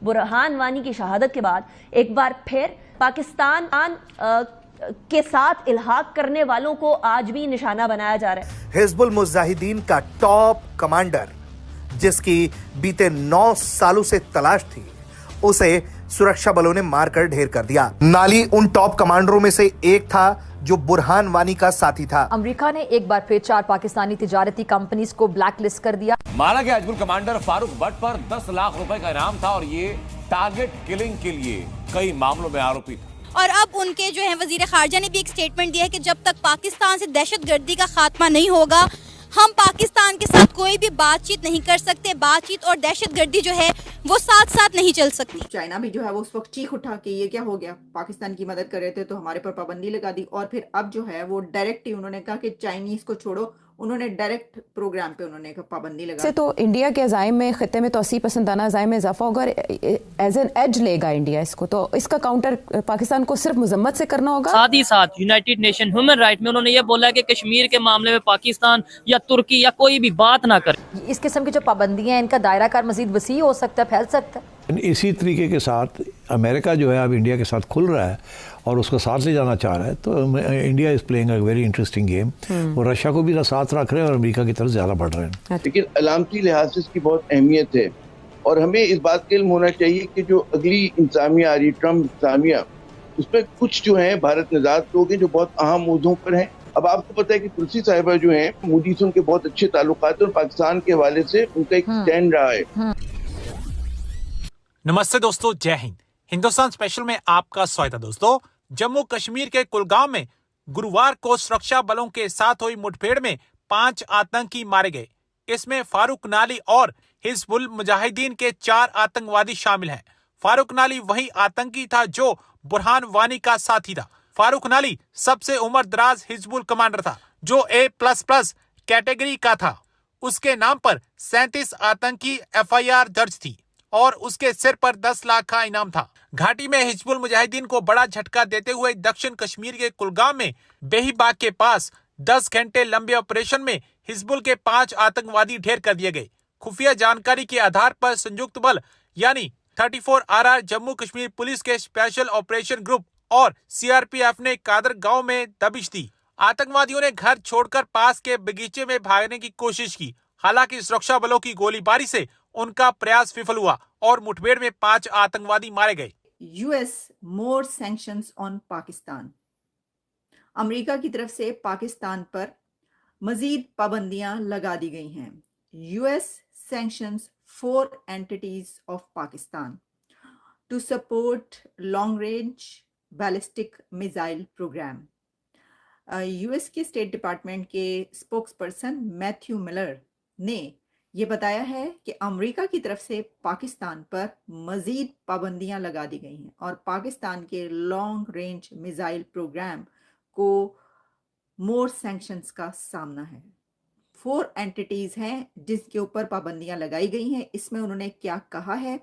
बुरहान वानी की शहादत के बाद एक बार फिर पाकिस्तान के साथ इल्हाक करने वालों को आज भी निशाना बनाया जा रहा है। हिजबुल मुजाहिदीन का टॉप कमांडर, जिसकी बीते 9 सालों से तलाश थी, उसे सुरक्षा बलों ने मारकर ढेर कर दिया। नाली उन टॉप कमांडरों में से एक था जो बुरहान वानी का साथी था। अमेरिका ने एक बार फिर 4 पाकिस्तानी तिजारती कंपनीज को ब्लैकलिस्ट कर दिया। मारा गया हिजबुल कमांडर फारूक भट्ट पर 10 लाख रुपए का इनाम था और ये टारगेट किलिंग के लिए कई मामलों में आरोपी था। और अब उनके जो है वजीर खारजा ने भी एक स्टेटमेंट दिया है कि जब तक पाकिस्तान से दहशतगर्दी का खात्मा नहीं होगा, हम पाकिस्तान के साथ कोई भी बातचीत नहीं कर सकते। बातचीत और दहशतगर्दी जो है वो साथ साथ नहीं चल सकती। चाइना भी जो है वो उस वक्त चीख उठा कि ये क्या हो गया, पाकिस्तान की मदद कर रहे थे तो हमारे पर पाबंदी लगा दी। और फिर अब जो है वो डायरेक्ट ही उन्होंने कहा कि चाइनीज को छोड़ो, उन्होंने डायरेक्ट प्रोग्राम पे उन्होंने पाबंदी लगा दी। तो इंडिया के अज़ाइम में खत्ते में तोसी पसंदाना अज़ाइम में इजाफा होगा, एज एन एज लेगा इंडिया इसको, तो इसका काउंटर पाकिस्तान को सिर्फ मजम्मत से करना होगा। साथ ही साथ यूनाइटेड नेशन ह्यूमन राइट में उन्होंने ये बोला कि कश्मीर के मामले में पाकिस्तान या तुर्की या कोई भी बात ना करे। इस किस्म की जो पाबंदियां हैं, इनका दायरा कार मजीद वसी हो सकता है, फैल सकता है। इसी तरीके के साथ अमेरिका जो है अब इंडिया के साथ खुल रहा है और उसको साथ ले जाना चाह रहा है, तो India is playing a very interesting game. और रशिया को भी साथ रख रहे हैं और अमेरिका की तरफ ज़्यादा बढ़ रहे हैं। लेकिन अलामती लिहाज से इसकी बहुत अहमियत है और हमें इस बात का इल्म होना चाहिए कि जो अगली इंतजामिया आ रही, ट्रम्प इंतजामिया, उसमें कुछ जो है भारत निजात लोग हैं जो बहुत अहम मुद्दों पर हैं। अब आपको पता है कि तुलसी साहिबा जो हैं, मोदी से उनके बहुत अच्छे ताल्लुकात और पाकिस्तान के हवाले से उनका एक स्टैंड रहा है। नमस्ते दोस्तों, जय हिंद। हिंदुस्तान स्पेशल में आपका स्वागत है। दोस्तों, जम्मू कश्मीर के कुलगाम में गुरुवार को सुरक्षा बलों के साथ हुई मुठभेड़ में 5 आतंकी मारे गए। इसमें फारूक नाली और हिजबुल मुजाहिदीन के 4 आतंकवादी शामिल हैं। फारूक नाली वही आतंकी था जो बुरहान वानी का साथी था। फारूक नाली सबसे उम्र दराज हिजबुल कमांडर था जो A++ कैटेगरी का था। उसके नाम पर 37 आतंकी FIR दर्ज थी और उसके सिर पर 10 लाख का इनाम था। घाटी में हिजबुल मुजाहिदीन को बड़ा झटका देते हुए दक्षिण कश्मीर के कुलगाम में बेहीबाग के पास 10 घंटे लंबे ऑपरेशन में हिजबुल के 5 आतंकवादी ढेर कर दिए गए। खुफिया जानकारी के आधार पर संयुक्त बल यानी 34 RR जम्मू कश्मीर पुलिस के स्पेशल ऑपरेशन ग्रुप और CRPF ने कादर गांव में दबिश दी। आतंकवादियों ने घर छोड़कर पास के बगीचे में भागने की कोशिश की। हालांकि सुरक्षा बलों की गोलीबारी से उनका प्रयास विफल हुआ और मुठभेड़ में 5 आतंकवादी मारे गए। US more sanctions on Pakistan. America की तरफ से पाकिस्तान पर मजीद पाबंदियां लगा दी गई हैं। US sanctions 4 entities of Pakistan to support long range ballistic missile program. US के स्टेट डिपार्टमेंट के स्पोक्सपर्सन मैथ्यू मिलर ने ये बताया है कि अमेरिका की तरफ से पाकिस्तान पर मजीद पाबंदियां लगा दी गई हैं और पाकिस्तान के लॉन्ग रेंज मिसाइल प्रोग्राम को मोर सैंक्शंस का सामना है। 4 एंटिटीज हैं जिसके ऊपर पाबंदियां लगाई गई हैं। इसमें उन्होंने क्या कहा है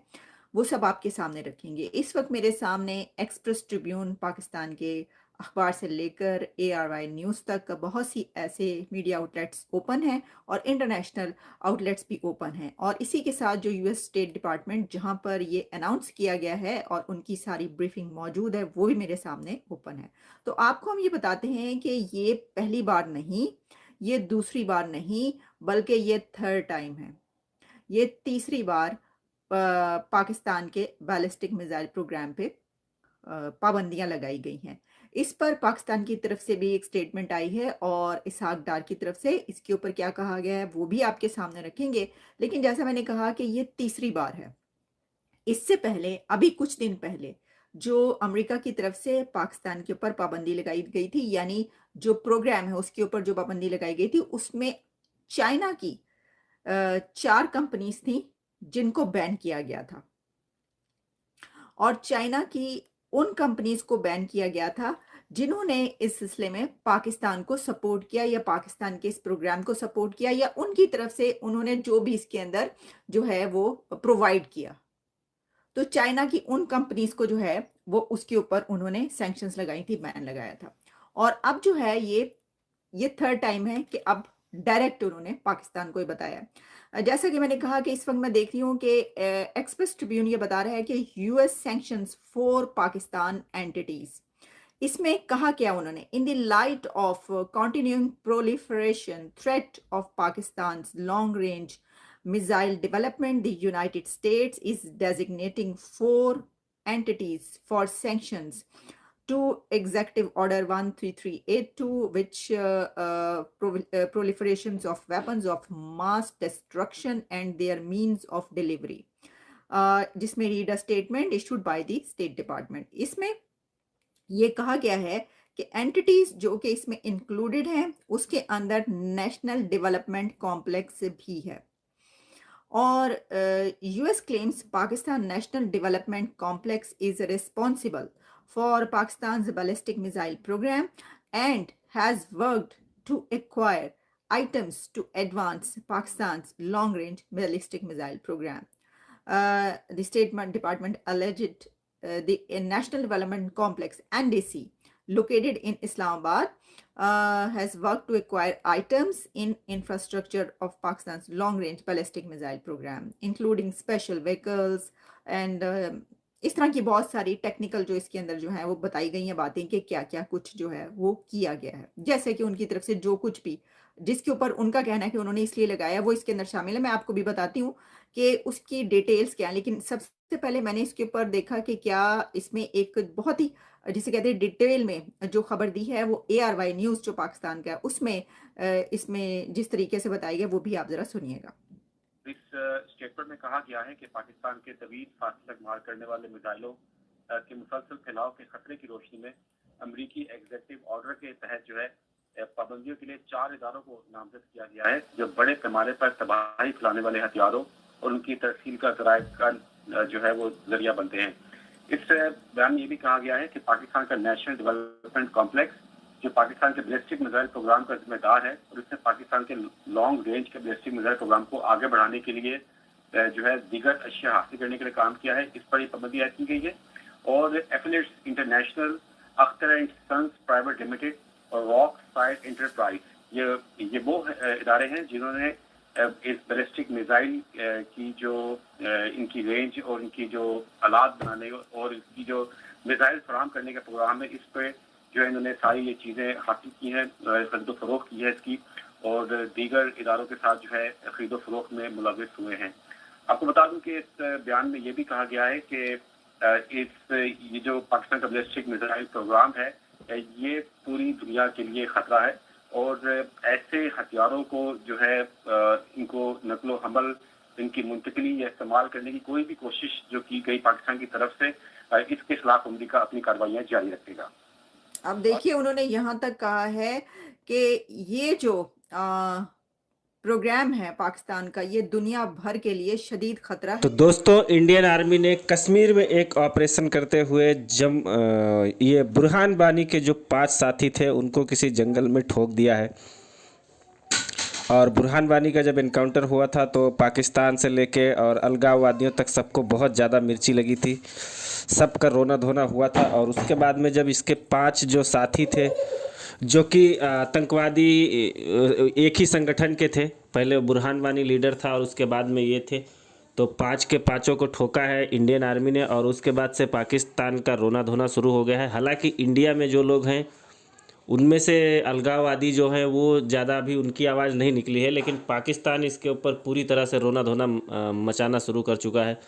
वो सब आपके सामने रखेंगे। इस वक्त मेरे सामने एक्सप्रेस ट्रिब्यून पाकिस्तान के अखबार से लेकर ARY न्यूज़ तक बहुत सी ऐसे मीडिया आउटलेट्स ओपन हैं और इंटरनेशनल आउटलेट्स भी ओपन हैं। और इसी के साथ जो US स्टेट डिपार्टमेंट जहां पर ये अनाउंस किया गया है और उनकी सारी ब्रीफिंग मौजूद है वो भी मेरे सामने ओपन है। तो आपको हम ये बताते हैं कि ये पहली बार नहीं, ये दूसरी बार नहीं, बल्कि ये 3rd टाइम है। ये तीसरी बार पाकिस्तान के बैलिस्टिक मिसाइल प्रोग्राम पे पाबंदियां लगाई गई हैं। इस पर पाकिस्तान की तरफ से भी एक स्टेटमेंट आई है और इसहाक डार की तरफ से इसके ऊपर क्या कहा गया है वो भी आपके सामने रखेंगे। लेकिन जैसा मैंने कहा कि ये तीसरी बार है। इससे पहले अभी कुछ दिन पहले जो अमेरिका की तरफ से पाकिस्तान के ऊपर पाबंदी लगाई गई थी, यानी जो प्रोग्राम है उसके ऊपर जो पाबंदी लगाई गई थी, उसमें चाइना की 4 कंपनीज थी जिनको बैन किया गया था और चाइना की उन कंपनीज को बैन किया गया था जिन्होंने इस सिलसिले में पाकिस्तान को सपोर्ट किया या पाकिस्तान के इस प्रोग्राम को सपोर्ट किया या उनकी तरफ से उन्होंने जो भी इसके अंदर जो है वो प्रोवाइड किया। तो चाइना की उन कंपनीज को जो है वो उसके ऊपर उन्होंने सैंक्शंस लगाई थी, बैन लगाया था। और अब जो है ये 3rd टाइम है कि अब डायरेक्ट उन्होंने पाकिस्तान को ही बताया। जैसा कि मैंने कहा कि इस वक्त मैं देख रही हूँ कि एक्सप्रेस ट्रिब्यून ये बता रहा है कि US sanctions for Pakistan entities. इसमें कहा क्या उन्होंने, in the light of continuing proliferation threat of Pakistan long range missile development, the United States is designating 4 entities for sanctions to Executive Order 13382, which proliferations of weapons of mass destruction and their means of delivery, जिसमें read a statement issued by the State Department। इसमें ये कहा गया है कि entities जो कि इसमें इंक्लूडेड हैं उसके अंदर नेशनल डेवलपमेंट कॉम्प्लेक्स भी है। और US claims Pakistan National Development Complex is responsible for Pakistan's ballistic missile program and has worked to acquire items to advance Pakistan's long-range ballistic missile program. The State Department alleged the National Development Complex, NDC, located in Islamabad, has worked to acquire items in infrastructure of Pakistan's long-range ballistic missile program, including special vehicles and इस तरह की बहुत सारी technical जो इसके अंदर जो है वो बताई गई हैं बातें कि क्या क्या कुछ जो है वो किया गया है। जैसे कि उनकी तरफ से जो कुछ भी जिसके ऊपर उनका कहना है कि उन्होंने इसलिए लगाया वो इसके अंदर शामिल है। मैं आपको भी बताती हूँ कि उसकी डिटेल्स क्या है, लेकिन सबसे पहले मैंने इसके ऊपर देखा कि क्या इसमें एक बहुत ही जिसे कहते हैं डिटेल में जो खबर दी है वो ARY न्यूज़ जो पाकिस्तान का है उसमें इसमें जिस तरीके से बताया गया वो भी आप जरा सुनिएगा। इस स्टेटमेंट में कहा गया है कि पाकिस्तान के तवील फासले तक मार करने वाले मिसाइलों के मुसलसल फैलाव के खतरे की रोशनी में अमरीकी एग्जीक्यूटिव ऑर्डर के तहत जो है पाबंदियों के लिए 4 इदारों को नामजद किया गया है जो बड़े पैमाने पर तबाही फैलाने वाले हथियारों और उनकी तरसील का ज़राए का जो है वो जरिया बनते हैं। इस बयान में ये भी कहा गया है कि पाकिस्तान का नेशनल डेवलपमेंट कॉम्प्लेक्स जो पाकिस्तान के बैलिस्टिक मिसाइल प्रोग्राम का जिम्मेदार है और इसने पाकिस्तान के लॉन्ग रेंज के बैलिस्टिक मिसाइल प्रोग्राम को आगे बढ़ाने के लिए जो है दीगर अशिया हासिल करने के लिए काम किया है। इस पर ये पाबंदी ऐड की गई है और affiliates international, Akhtar and sons private limited और रॉक साइड एंटरप्राइज ये वो इदारे हैं जिन्होंने इस बैलिस्टिक मिसाइल की जो इनकी रेंज और इनकी जो आलात बनाने और इसकी जो मिसाइल फराहम करने का प्रोग्राम है इस पर जो है इन्होंने सारी ये चीज़ें हासिल की हैं, खरीदो फरोख्त की है इसकी और दीगर इदारों के साथ जो है खरीदो फरोख्त में मुलव्वस हुए हैं। आपको बता दूं कि इस बयान में ये भी कहा गया है कि ये जो पाकिस्तान का बैलिस्टिक मिसाइल प्रोग्राम है ये पूरी दुनिया के लिए खतरा है और ऐसे हथियारों को जो है इनको नकलो हमल, इनकी मुंतकली या इस्तेमाल करने की कोई भी कोशिश जो की गई पाकिस्तान की तरफ से इसके खिलाफ अमेरिका अपनी कार्रवाइयाँ जारी रखेगा। अब देखिए उन्होंने यहाँ तक कहा है कि ये जो प्रोग्राम है पाकिस्तान का ये दुनिया भर के लिए शदीद खतरा है। तो दोस्तों इंडियन आर्मी ने कश्मीर में एक ऑपरेशन करते हुए ये बुरहान वानी के जो 5 साथी थे उनको किसी जंगल में ठोक दिया है। और बुरहान वानी का जब इनकाउंटर हुआ था तो पाकिस्तान से लेके और अलगाववादियों तक सबको बहुत ज़्यादा मिर्ची लगी थी, सबका रोना धोना हुआ था। और उसके बाद में जब इसके 5 जो साथी थे जो कि आतंकवादी एक ही संगठन के थे, पहले बुरहान वानी लीडर था और उसके बाद में ये थे, तो 5 के 5 को ठोका है इंडियन आर्मी ने और उसके बाद से पाकिस्तान का रोना धोना शुरू हो गया है। हालांकि इंडिया में जो लोग हैं उनमें से अलगाववादी जो हैं वो ज़्यादा अभी उनकी आवाज़ नहीं निकली है, लेकिन पाकिस्तान इसके ऊपर पूरी तरह से रोना धोना मचाना शुरू कर चुका है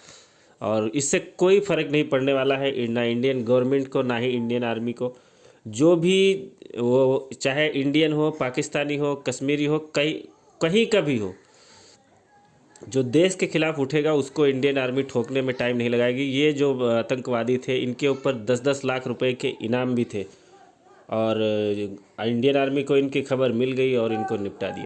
और इससे कोई फ़र्क नहीं पड़ने वाला है ना इंडियन गवर्नमेंट को ना ही इंडियन आर्मी को। जो भी वो चाहे इंडियन हो, पाकिस्तानी हो, कश्मीरी हो, कहीं का भी हो, जो देश के खिलाफ उठेगा उसको इंडियन आर्मी ठोकने में टाइम नहीं लगाएगी। ये जो आतंकवादी थे इनके ऊपर 10-10 लाख रुपए के इनाम भी थे और इंडियन आर्मी को इनकी खबर मिल गई और इनको निपटा दिया।